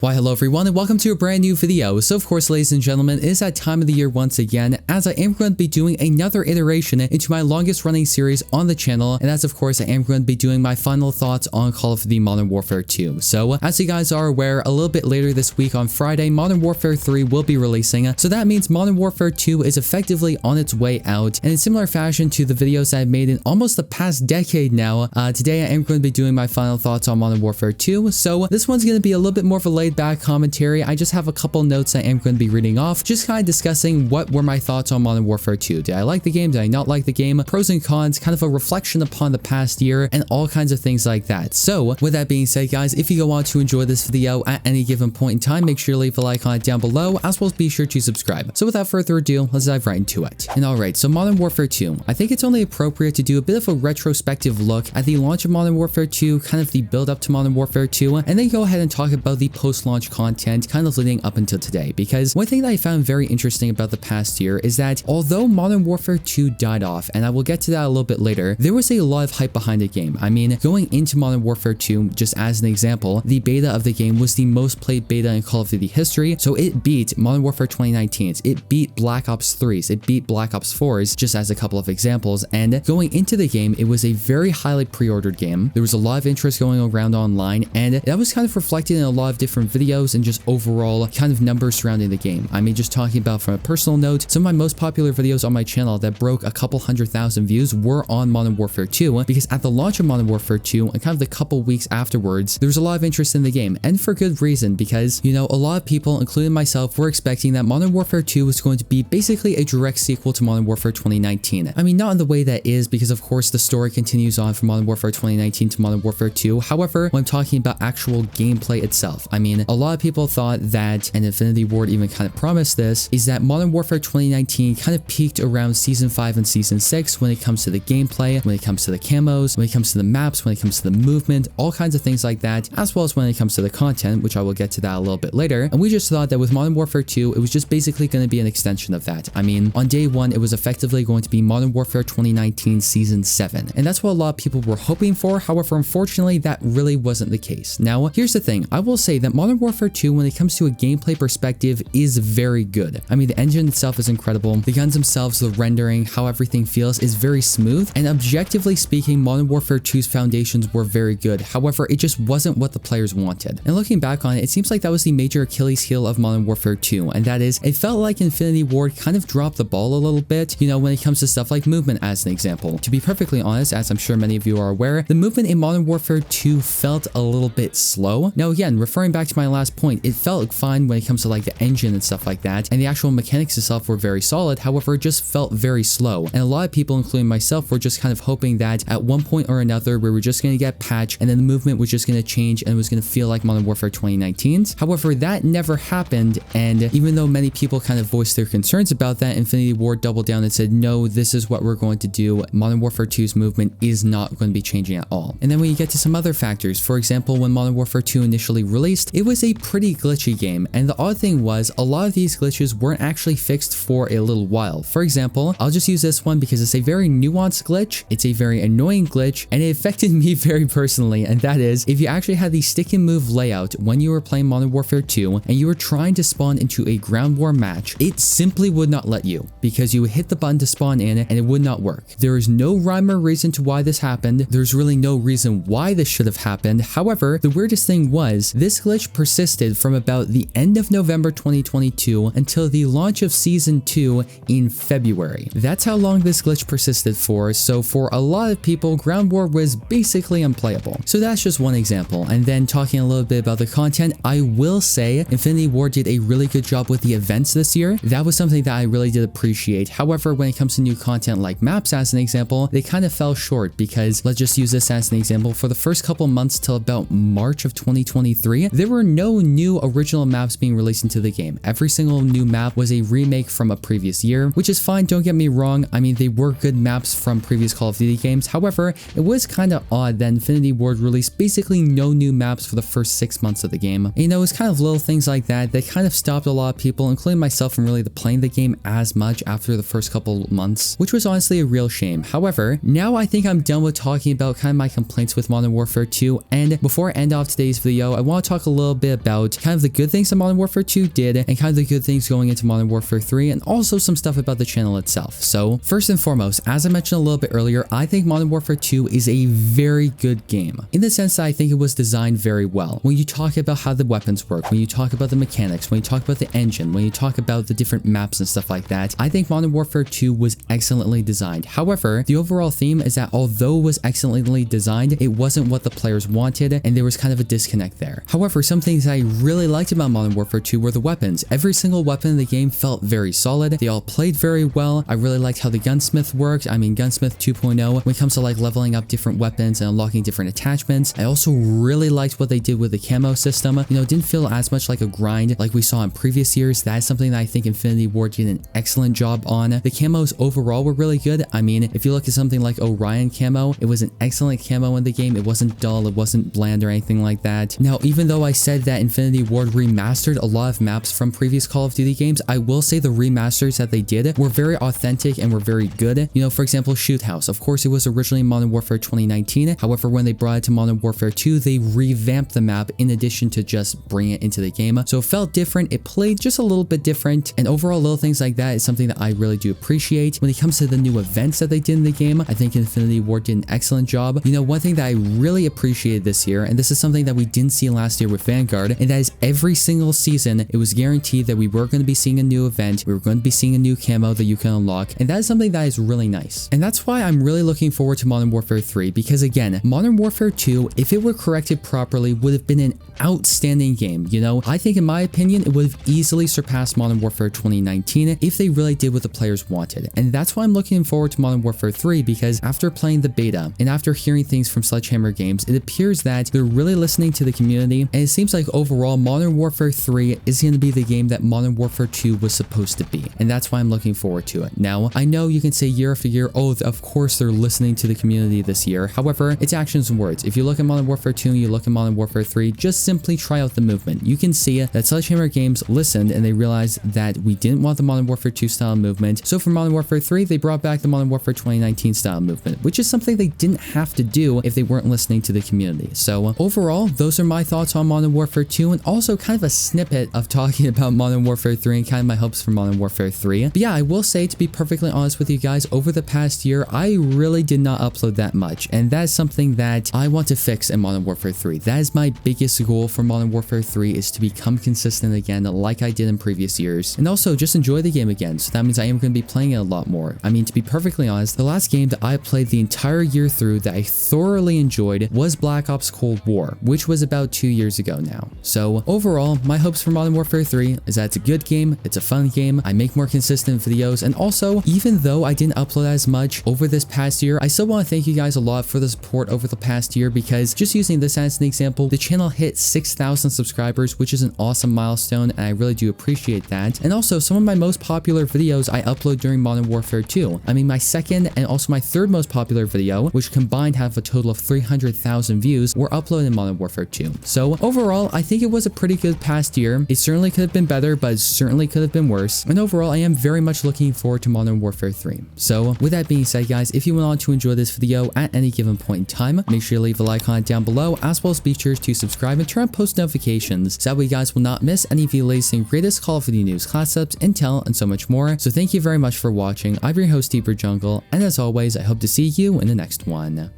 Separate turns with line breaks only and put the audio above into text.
Why hello everyone and welcome to a brand new video. So of course ladies and gentlemen, it is that time of the year once again as I am going to be doing another iteration into my longest running series on the channel, and as of course I am going to be doing my final thoughts on Call of Duty Modern Warfare 2. So as you guys are aware, a little bit later this week on Friday, Modern Warfare 3 will be releasing, so that means Modern Warfare 2 is effectively on its way out, and in similar fashion to the videos I've made in almost the past decade now, today I am going to be doing my final thoughts on Modern Warfare 2. So this one's going to be a little bit more of a back commentary. I just have a couple notes I am going to be reading off, just kind of discussing what were my thoughts on Modern Warfare 2. Did I like the game? Did I not like the game? Pros and cons, kind of a reflection upon the past year, and all kinds of things like that. So with that being said, guys, if you go on to enjoy this video at any given point in time, make sure to leave a like on it down below, as well as be sure to subscribe. So without further ado, let's dive right into it. And alright, so Modern Warfare 2, I think it's only appropriate to do a bit of a retrospective look at the launch of Modern Warfare 2, kind of the build up to Modern Warfare 2, and then go ahead and talk about the post-launch content kind of leading up until today. Because one thing that I found very interesting about the past year is that although Modern Warfare 2 died off, and I will get to that a little bit later, there was a lot of hype behind the game. I mean, going into Modern Warfare 2, just as an example, the beta of the game was the most played beta in Call of Duty history, so it beat Modern Warfare 2019's, it beat Black Ops 3's, it beat Black Ops 4's, just as a couple of examples. And going into the game, it was a very highly pre-ordered game. There was a lot of interest going around online, and that was kind of reflected in a lot of different videos and just overall kind of numbers surrounding the game. I mean, just talking about from a personal note, some of my most popular videos on my channel that broke a couple 100,000 views were on Modern Warfare 2, because at the launch of Modern Warfare 2 and kind of the couple weeks afterwards, there was a lot of interest in the game, and for good reason, because, you know, a lot of people, including myself, were expecting that Modern Warfare 2 was going to be basically a direct sequel to Modern Warfare 2019. I mean, not in the way that is, because of course the story continues on from Modern Warfare 2019 to Modern Warfare 2. However, when I'm talking about actual gameplay itself, I mean, a lot of people thought that, and Infinity Ward even kind of promised this, is that Modern Warfare 2019 kind of peaked around Season 5 and Season 6 when it comes to the gameplay, when it comes to the camos, when it comes to the maps, when it comes to the movement, all kinds of things like that, as well as when it comes to the content, which I will get to that a little bit later. And we just thought that with Modern Warfare 2, it was just basically going to be an extension of that. I mean, on day one, it was effectively going to be Modern Warfare 2019 Season 7. And that's what a lot of people were hoping for. However, unfortunately, that really wasn't the case. Now, here's the thing. I will say that Modern Warfare 2, when it comes to a gameplay perspective, is very good. I mean, the engine itself is incredible. The guns themselves, the rendering, how everything feels is very smooth. And objectively speaking, Modern Warfare 2's foundations were very good. However, it just wasn't what the players wanted. And looking back on it, it seems like that was the major Achilles heel of Modern Warfare 2. And that is, it felt like Infinity Ward kind of dropped the ball a little bit, you know, when it comes to stuff like movement as an example. To be perfectly honest, as I'm sure many of you are aware, the movement in Modern Warfare 2 felt a little bit slow. Now again, referring back to my last point, it felt fine when it comes to like the engine and stuff like that, and the actual mechanics itself were very solid. However, it just felt very slow, and a lot of people, including myself, were just kind of hoping that at one point or another we were just going to get patched and then the movement was just going to change and it was going to feel like Modern Warfare 2019's. However, that never happened, and even though many people kind of voiced their concerns about that, Infinity Ward doubled down and said, no, this is what we're going to do. Modern Warfare 2's movement is not going to be changing at all. And then when you get to some other factors, for example, when Modern Warfare 2 initially released, it was a pretty glitchy game, and the odd thing was a lot of these glitches weren't actually fixed for a little while. For example, I'll just use this one because it's a very nuanced glitch, it's a very annoying glitch, and it affected me very personally, and that is, if you actually had the stick and move layout when you were playing Modern Warfare 2 and you were trying to spawn into a ground war match, it simply would not let you, because you would hit the button to spawn in and it would not work. There is no rhyme or reason to why this happened. There's really no reason why this should have happened. However, the weirdest thing was, this glitch persisted from about the end of November 2022 until the launch of Season 2 in February. That's how long this glitch persisted for, so for a lot of people, Ground War was basically unplayable. So that's just one example. And then talking a little bit about the content, I will say Infinity Ward did a really good job with the events this year. That was something that I really did appreciate. However, when it comes to new content like maps as an example, they kind of fell short, because let's just use this as an example. For the first couple months till about March of 2023, there were no new original maps being released into the game. Every single new map was a remake from a previous year, which is fine, don't get me wrong. I mean, they were good maps from previous Call of Duty games. However, it was kind of odd that Infinity Ward released basically no new maps for the first 6 months of the game. And, you know, it's kind of little things like that that kind of stopped a lot of people, including myself, from really playing the game as much after the first couple months, which was honestly a real shame. However, now I think I'm done with talking about kind of my complaints with Modern Warfare 2, and before I end off today's video, I want to talk a little little bit about kind of the good things that Modern Warfare 2 did and kind of the good things going into Modern Warfare 3 and also some stuff about the channel itself. So first and foremost, as I mentioned a little bit earlier, I think Modern Warfare 2 is a very good game in the sense that I think it was designed very well. When you talk about how the weapons work, when you talk about the mechanics, when you talk about the engine, when you talk about the different maps and stuff like that, I think Modern Warfare 2 was excellently designed. However, the overall theme is that although it was excellently designed, it wasn't what the players wanted and there was kind of a disconnect there. However, some things I really liked about Modern Warfare 2 were the weapons. Every single weapon in the game felt very solid. They all played very well. I really liked how the gunsmith worked. I mean, Gunsmith 2.0 when it comes to like leveling up different weapons and unlocking different attachments. I also really liked what they did with the camo system. You know, it didn't feel as much like a grind like we saw in previous years. That is something that I think Infinity Ward did an excellent job on. The camos overall were really good. I mean, if you look at something like Orion camo, it was an excellent camo in the game. It wasn't dull, it wasn't bland or anything like that. Now, even though I said that Infinity Ward remastered a lot of maps from previous Call of Duty games, I will say the remasters that they did were very authentic and were very good. You know, for example, Shoot House. Of course, it was originally Modern Warfare 2019. However, when they brought it to Modern Warfare 2, they revamped the map in addition to just bring it into the game. So it felt different. It played just a little bit different. And overall, little things like that is something that I really do appreciate. When it comes to the new events that they did in the game, I think Infinity Ward did an excellent job. You know, one thing that I really appreciated this year, and this is something that we didn't see last year with Vanguard, and that is every single season, it was guaranteed that we were going to be seeing a new event. We were going to be seeing a new camo that you can unlock. And that is something that is really nice. And that's why I'm really looking forward to Modern Warfare 3, because again, Modern Warfare 2, if it were corrected properly, would have been an outstanding game. You know, I think in my opinion, it would have easily surpassed Modern Warfare 2019 if they really did what the players wanted. And that's why I'm looking forward to Modern Warfare 3, because after playing the beta and after hearing things from Sledgehammer Games, it appears that they're really listening to the community. And it seems like overall Modern Warfare 3 is going to be the game that Modern Warfare 2 was supposed to be. And that's why I'm looking forward to it. Now, I know you can say year after year, oh, of course they're listening to the community this year. However, it's actions and words. If you look at Modern Warfare 2 and you look at Modern Warfare 3, just simply try out the movement. You can see that Sledgehammer Games listened and they realized that we didn't want the Modern Warfare 2 style movement. So for Modern Warfare 3, they brought back the Modern Warfare 2019 style movement, which is something they didn't have to do if they weren't listening to the community. So overall, those are my thoughts on Modern Warfare 2 and also kind of a snippet of talking about Modern Warfare 3 and kind of my hopes for Modern Warfare 3. But yeah, I will say, to be perfectly honest with you guys, over the past year, I really did not upload that much. And that is something that I want to fix in Modern Warfare 3. That is my biggest goal for Modern Warfare 3, is to become consistent again like I did in previous years. And also just enjoy the game again. So that means I am going to be playing it a lot more. I mean, to be perfectly honest, the last game that I played the entire year through that I thoroughly enjoyed was Black Ops Cold War, which was about 2 years ago now. So overall, my hopes for Modern Warfare 3 is that it's a good game, it's a fun game, I make more consistent videos, and also, even though I didn't upload as much over this past year, I still want to thank you guys a lot for the support over the past year, because just using this as an example, the channel hit 6,000 subscribers, which is an awesome milestone, and I really do appreciate that. And also, some of my most popular videos I upload during Modern Warfare 2. I mean, my second and also my third most popular video, which combined have a total of 300,000 views, were uploaded in Modern Warfare 2. So overall, I think it was a pretty good past year. It certainly could have been better, but it certainly could have been worse. And overall, I am very much looking forward to Modern Warfare 3. So with that being said, guys, if you went on to enjoy this video at any given point in time, make sure to leave a like on it down below, as well as be sure to subscribe and turn on post notifications, so that way you guys will not miss any of the latest and greatest Call of Duty news, class ups, intel, and so much more. So thank you very much for watching. I'm your host, Deeper Jungle, and as always, I hope to see you in the next one.